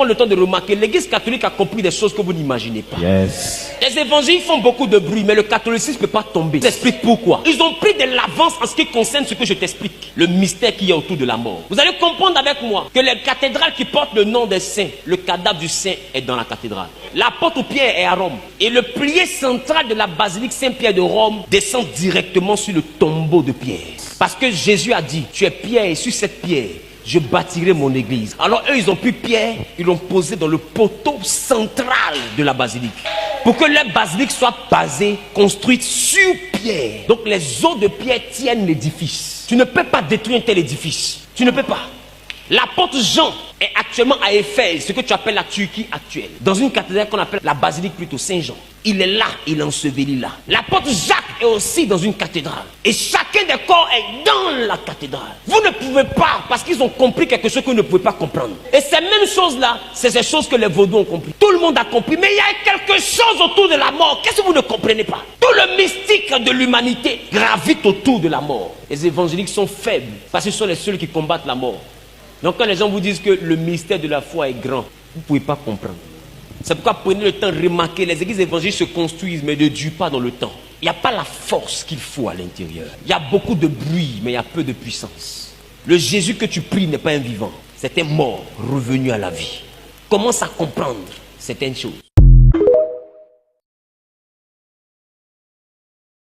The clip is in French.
Le temps de remarquer, l'église catholique a compris des choses que vous n'imaginez pas. Yes. Les évangiles font beaucoup de bruit, mais le catholicisme ne peut pas tomber. Je t'explique pourquoi. Ils ont pris de l'avance en ce qui concerne ce que je t'explique. Le mystère qu'il y a autour de la mort. Vous allez comprendre avec moi que les cathédrales qui portent le nom des saints, le cadavre du saint est dans la cathédrale. L'apôtre Pierre est à Rome. Et le pilier central de la basilique Saint-Pierre de Rome descend directement sur le tombeau de Pierre. Parce que Jésus a dit, tu es Pierre et sur cette pierre, je bâtirai mon église. Alors eux, ils ont pris Pierre, ils l'ont posé dans le poteau central de la basilique. Pour que la basilique soit basée, construite sur Pierre. Donc les os de Pierre tiennent l'édifice. Tu ne peux pas détruire un tel édifice. Tu ne peux pas. L'apôtre Jean est actuellement à Éphèse, ce que tu appelles la Turquie actuelle. Dans une cathédrale qu'on appelle la basilique plutôt Saint-Jean. Il est là, il est enseveli là. L'apôtre Jacques est aussi dans une cathédrale. Et chacun des corps est dans la cathédrale. Vous ne pouvez pas, parce qu'ils ont compris quelque chose que vous ne pouvez pas comprendre. Et ces mêmes choses-là, c'est ces choses que les vaudous ont compris. Tout le monde a compris, mais il y a quelque chose autour de la mort. Qu'est-ce que vous ne comprenez pas? Tout le mystique de l'humanité gravite autour de la mort. Les évangéliques sont faibles, parce que ce sont les seuls qui combattent la mort. Donc quand les gens vous disent que le mystère de la foi est grand, vous ne pouvez pas comprendre. C'est pourquoi prenez le temps de remarquer, les églises évangéliques se construisent mais ne durent pas dans le temps. Il n'y a pas la force qu'il faut à l'intérieur. Il y a beaucoup de bruit mais il y a peu de puissance. Le Jésus que tu pries n'est pas un vivant, c'est un mort revenu à la vie. Commence à comprendre certaines choses.